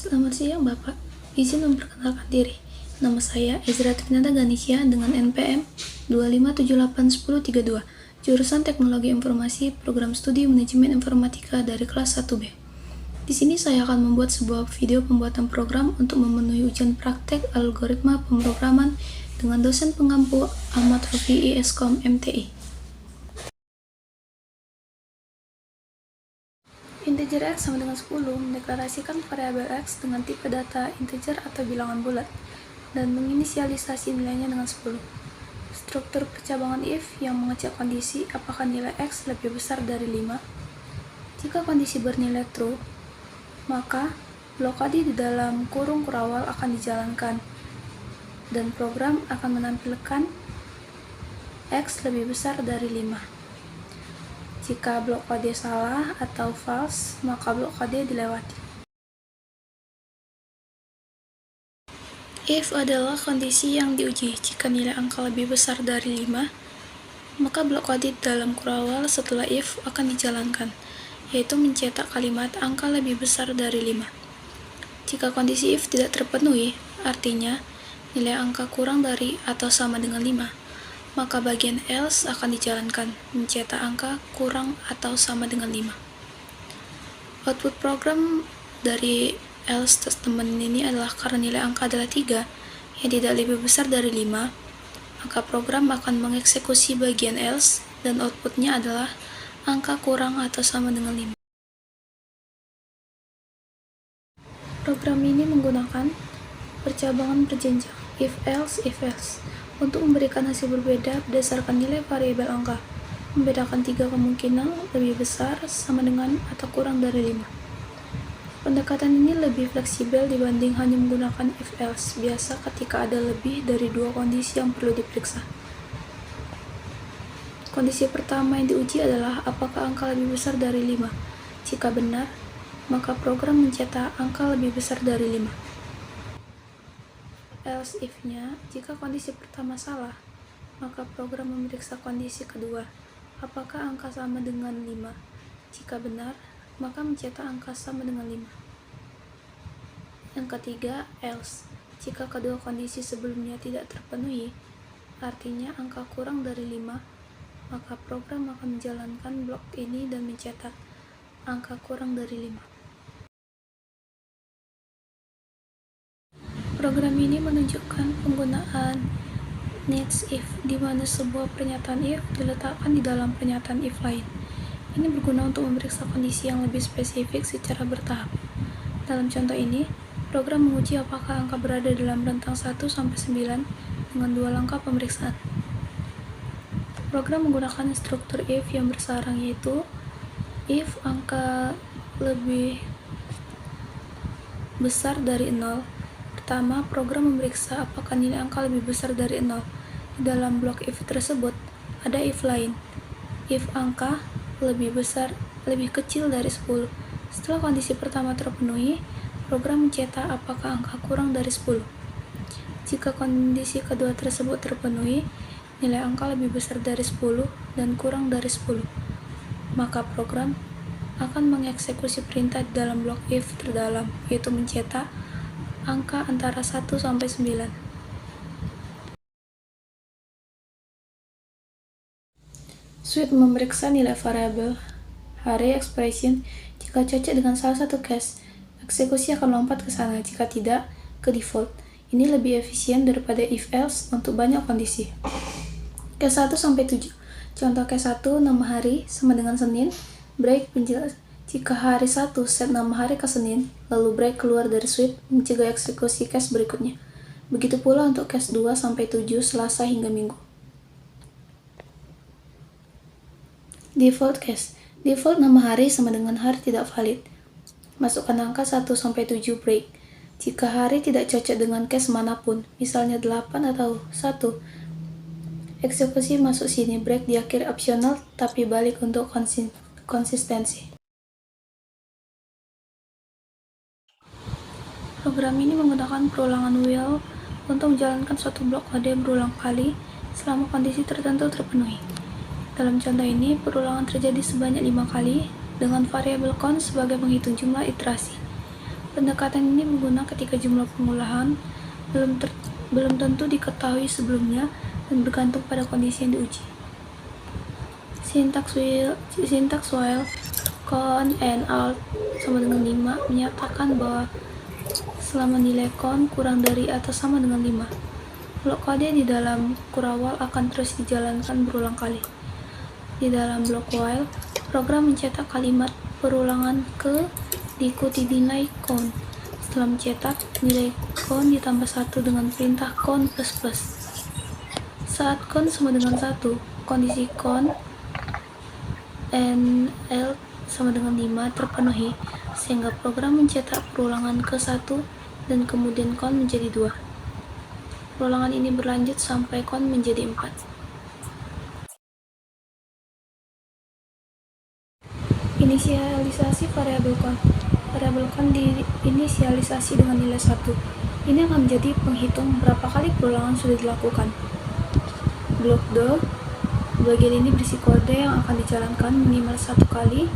Selamat siang Bapak, izin memperkenalkan diri. Nama saya Ezra Trinanda Ganesha dengan NPM 257810132, jurusan Teknologi Informasi, Program Studi Manajemen Informatika dari kelas 1B. Di sini saya akan membuat sebuah video pembuatan program untuk memenuhi ujian praktek algoritma pemrograman dengan dosen pengampu Ahmad Rafi'i Eskom MTI. Integer X sama dengan 10 mendeklarasikan variabel X dengan tipe data integer atau bilangan bulat dan menginisialisasi nilainya dengan 10. Struktur percabangan if yang mengecek kondisi apakah nilai X lebih besar dari 5. Jika kondisi bernilai true, maka blokade di dalam kurung kurawal akan dijalankan dan program akan menampilkan X lebih besar dari 5. Jika blokade salah atau false, maka blokade dilewati. If adalah kondisi yang diuji. Jika nilai angka lebih besar dari 5, maka blokade dalam kurawal setelah if akan dijalankan, yaitu mencetak kalimat angka lebih besar dari 5. Jika kondisi if tidak terpenuhi, artinya nilai angka kurang dari atau sama dengan 5, maka bagian else akan dijalankan, mencetak angka kurang atau sama dengan 5. Output program dari else statement ini adalah karena nilai angka adalah 3 yang tidak lebih besar dari 5, maka program akan mengeksekusi bagian else dan outputnya adalah angka kurang atau sama dengan 5. Program ini menggunakan percabangan berjenjang if-else, if-else untuk memberikan hasil berbeda berdasarkan nilai variabel angka, membedakan 3 kemungkinan lebih besar, sama dengan, atau kurang dari 5. Pendekatan ini lebih fleksibel dibanding hanya menggunakan if-else biasa ketika ada lebih dari 2 kondisi yang perlu diperiksa. Kondisi pertama yang diuji adalah apakah angka lebih besar dari 5. Jika benar, maka program mencetak angka lebih besar dari 5. Else if-nya, jika kondisi pertama salah, maka program memeriksa kondisi kedua, apakah angka sama dengan 5. Jika benar, maka mencetak angka sama dengan 5. Yang ketiga, else. Jika kedua kondisi sebelumnya tidak terpenuhi, artinya angka kurang dari 5, maka program akan menjalankan blok ini dan mencetak angka kurang dari 5. Program ini menunjukkan penggunaan needs if, di mana sebuah pernyataan if diletakkan di dalam pernyataan if lain. Ini berguna untuk memeriksa kondisi yang lebih spesifik secara bertahap. Dalam contoh ini, program menguji apakah angka berada dalam rentang 1-9 dengan 2 langkah pemeriksaan. Program menggunakan struktur if yang bersarang, yaitu if angka lebih besar dari 0. Pertama, program memeriksa apakah nilai angka lebih besar dari 0. Di dalam blok if tersebut, ada if lain. If angka lebih kecil dari 10. Setelah kondisi pertama terpenuhi, program mencetak apakah angka kurang dari 10. Jika kondisi kedua tersebut terpenuhi, nilai angka lebih besar dari 10 dan kurang dari 10, maka program akan mengeksekusi perintah di dalam blok if terdalam, yaitu mencetak angka antara 1-9. Suite memeriksa nilai variabel array expression. Jika cocok dengan salah satu case, eksekusi akan lompat ke sana. Jika tidak, ke default. Ini lebih efisien daripada if-else untuk banyak kondisi. Case 1-7. Contoh case 1, nama hari sama dengan Senin, break penjelas. Jika hari 1 set nama hari ke Senin, lalu break keluar dari suite, mencegah eksekusi case berikutnya. Begitu pula untuk case 2-7, Selasa hingga Minggu. Default case. Default nama hari sama dengan hari tidak valid. Masukkan angka 1-7 break. Jika hari tidak cocok dengan case manapun, misalnya 8 atau 1, eksekusi masuk sini, break di akhir opsional tapi balik untuk konsistensi. Program ini menggunakan perulangan while untuk menjalankan suatu blok kode berulang kali selama kondisi tertentu terpenuhi. Dalam contoh ini, perulangan terjadi sebanyak 5 kali dengan variabel count sebagai penghitung jumlah iterasi. Pendekatan ini berguna ketika jumlah pengolahan belum tentu diketahui sebelumnya dan bergantung pada kondisi yang diuji. Syntax while con and alt sama dengan 5 menyatakan bahwa selama nilai con kurang dari atau sama dengan 5, blok kode di dalam kurawal akan terus dijalankan berulang kali. Di dalam blok while, program mencetak kalimat perulangan ke diikuti nilai con. Setelah mencetak, nilai con ditambah 1 dengan perintah con++. Saat con sama dengan 1, kondisi con and alt sama dengan 5 terpenuhi, sehingga program mencetak perulangan ke 1 dan kemudian con menjadi 2. Perulangan ini berlanjut sampai con menjadi 4. Inisialisasi variabel con. Variabel con diinisialisasi dengan nilai 1. Ini akan menjadi penghitung berapa kali perulangan sudah dilakukan. Blok do, bagian ini berisi kode yang akan dijalankan minimal 1 kali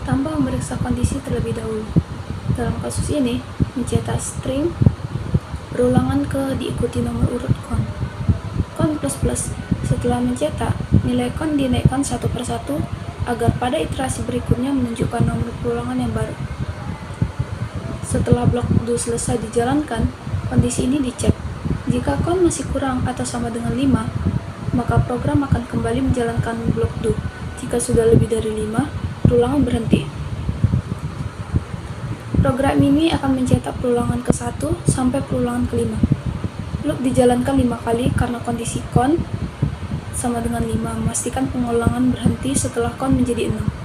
tanpa memeriksa kondisi terlebih dahulu. Dalam kasus ini, mencetak string perulangan ke diikuti nomor urut con. Con++. Setelah mencetak, nilai con dinaikkan satu persatu agar pada iterasi berikutnya menunjukkan nomor perulangan yang baru. Setelah blok do selesai dijalankan, kondisi ini dicek. Jika con masih kurang atau sama dengan 5, maka program akan kembali menjalankan blok do. Jika sudah lebih dari 5, perulangan berhenti. Program ini akan mencetak perulangan ke 1 sampai perulangan ke 5. Loop dijalankan 5 kali karena kondisi con sama dengan 5, memastikan pengulangan berhenti setelah con menjadi 6.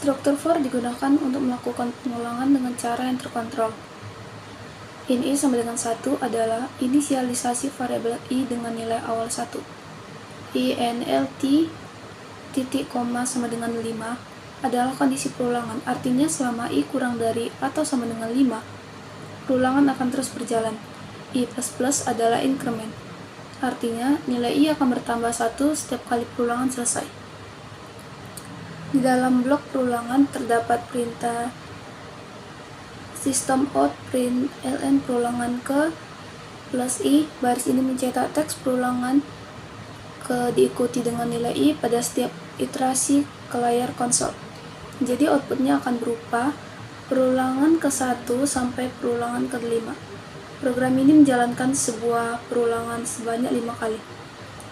Struktur for digunakan untuk melakukan pengulangan dengan cara yang terkontrol. In i sama dengan 1 adalah inisialisasi variabel i dengan nilai awal 1. Inlt titik koma sama dengan 5 adalah kondisi perulangan, artinya selama i kurang dari atau sama dengan 5, perulangan akan terus berjalan. I++ adalah increment, artinya nilai i akan bertambah 1 setiap kali perulangan selesai. Di dalam blok perulangan terdapat perintah system out print ln perulangan ke plus i. Baris ini mencetak teks perulangan ke diikuti dengan nilai i pada setiap iterasi ke layar konsol. Jadi outputnya akan berupa perulangan ke 1 sampai perulangan ke 5. Program ini menjalankan sebuah perulangan sebanyak 5 kali,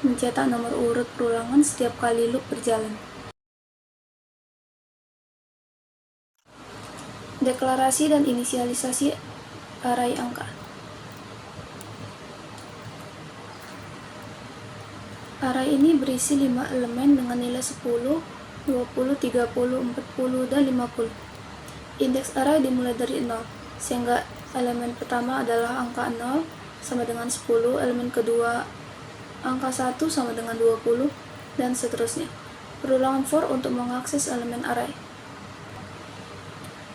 mencetak nomor urut perulangan setiap kali loop berjalan. Deklarasi dan inisialisasi array angka. Array ini berisi 5 elemen dengan nilai 10, 20, 30, 40, dan 50. Indeks array dimulai dari 0, sehingga elemen pertama adalah angka 0 sama dengan 10, elemen kedua angka 1 sama dengan 20, dan seterusnya. Perulangan for untuk mengakses elemen array.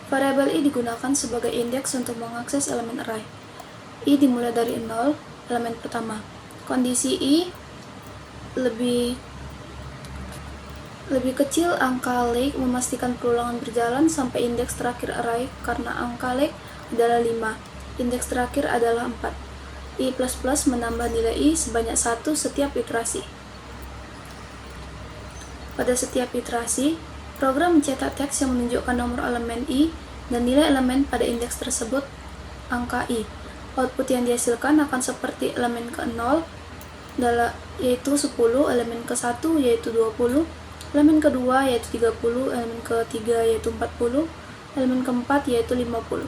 Variabel i digunakan sebagai indeks untuk mengakses elemen array. I dimulai dari 0, elemen pertama. Kondisi i lebih kecil angka like memastikan perulangan berjalan sampai indeks terakhir array karena angka like adalah 5, indeks terakhir adalah 4. I++ menambah nilai i sebanyak 1 setiap iterasi. Pada setiap iterasi, program mencetak teks yang menunjukkan nomor elemen i dan nilai elemen pada indeks tersebut, angka i. Output yang dihasilkan akan seperti elemen ke-0, yaitu 10, elemen ke-1 yaitu 20, elemen kedua yaitu 30, elemen ketiga yaitu 40, elemen keempat yaitu 50.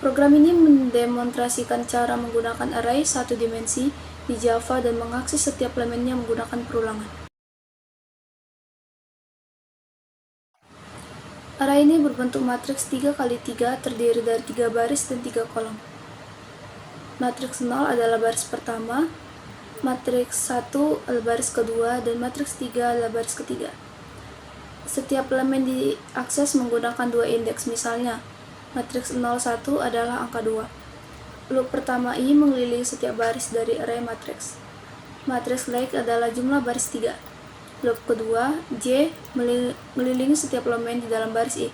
Program ini mendemonstrasikan cara menggunakan array satu dimensi di Java dan mengakses setiap elemennya menggunakan perulangan. Array ini berbentuk matriks 3x3 terdiri dari 3 baris dan 3 kolom. Matriks 0 adalah baris pertama, matriks 1 adalah baris kedua, dan matriks 3 adalah baris ketiga. Setiap elemen diakses menggunakan 2 indeks, misalnya matriks 01 adalah angka 2. Loop pertama i mengelilingi setiap baris dari array matriks. Matriks like adalah jumlah baris 3. Loop kedua, J mengelilingi setiap elemen di dalam baris I.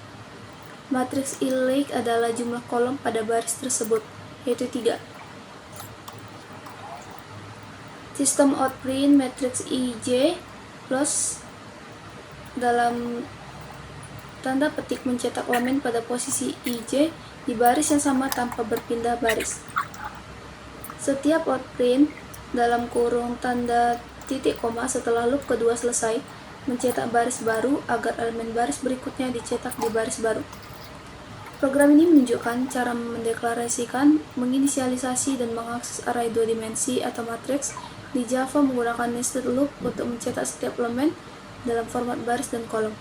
Matriks I-like adalah jumlah kolom pada baris tersebut, yaitu 3. Sistem outprint matriks IJ plus dalam tanda petik mencetak elemen pada posisi IJ di baris yang sama tanpa berpindah baris. Setiap outprint dalam kurung tanda titik koma setelah loop kedua selesai mencetak baris baru agar elemen baris berikutnya dicetak di baris baru. Program ini menunjukkan cara mendeklarasikan, menginisialisasi, dan mengakses array 2 dimensi atau matriks di Java menggunakan nested loop untuk mencetak setiap elemen dalam format baris dan kolom.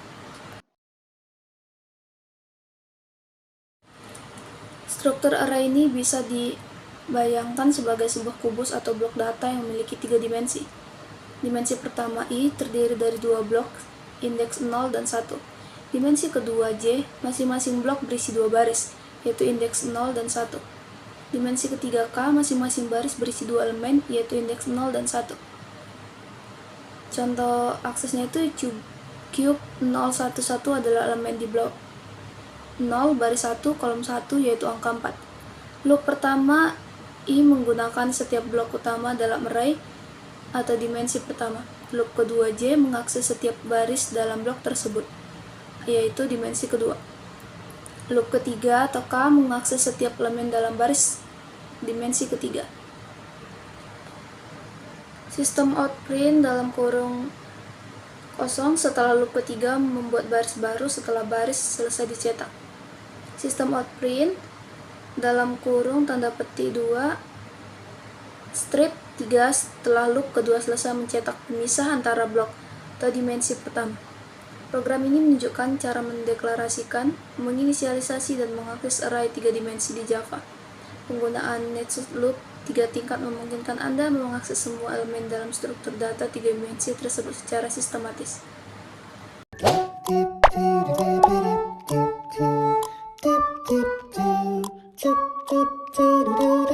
Struktur array ini bisa dibayangkan sebagai sebuah kubus atau blok data yang memiliki 3 dimensi. Dimensi pertama I terdiri dari 2 blok, indeks 0 dan 1. Dimensi kedua J, masing-masing blok berisi 2 baris, yaitu indeks 0 dan 1. Dimensi ketiga K, masing-masing baris berisi 2 elemen, yaitu indeks 0 dan 1. Contoh aksesnya itu cube 011 adalah elemen di blok 0 baris 1 kolom 1 yaitu angka 4. Loop pertama I menggunakan setiap blok utama dalam array atau dimensi pertama. Loop kedua J mengakses setiap baris dalam blok tersebut, yaitu dimensi kedua. Loop ketiga atau K mengakses setiap elemen dalam baris dimensi ketiga. Sistem outprint dalam kurung kosong setelah loop ketiga membuat baris baru setelah baris selesai dicetak. Sistem outprint dalam kurung tanda petik 2 strip 3 setelah loop kedua selesai mencetak pemisah antara blok atau dimensi pertama. Program ini menunjukkan cara mendeklarasikan, menginisialisasi, dan mengakses array 3 dimensi di Java. Penggunaan nested loop 3 tingkat memungkinkan Anda mengakses semua elemen dalam struktur data 3 dimensi tersebut secara sistematis.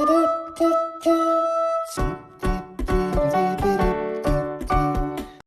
Do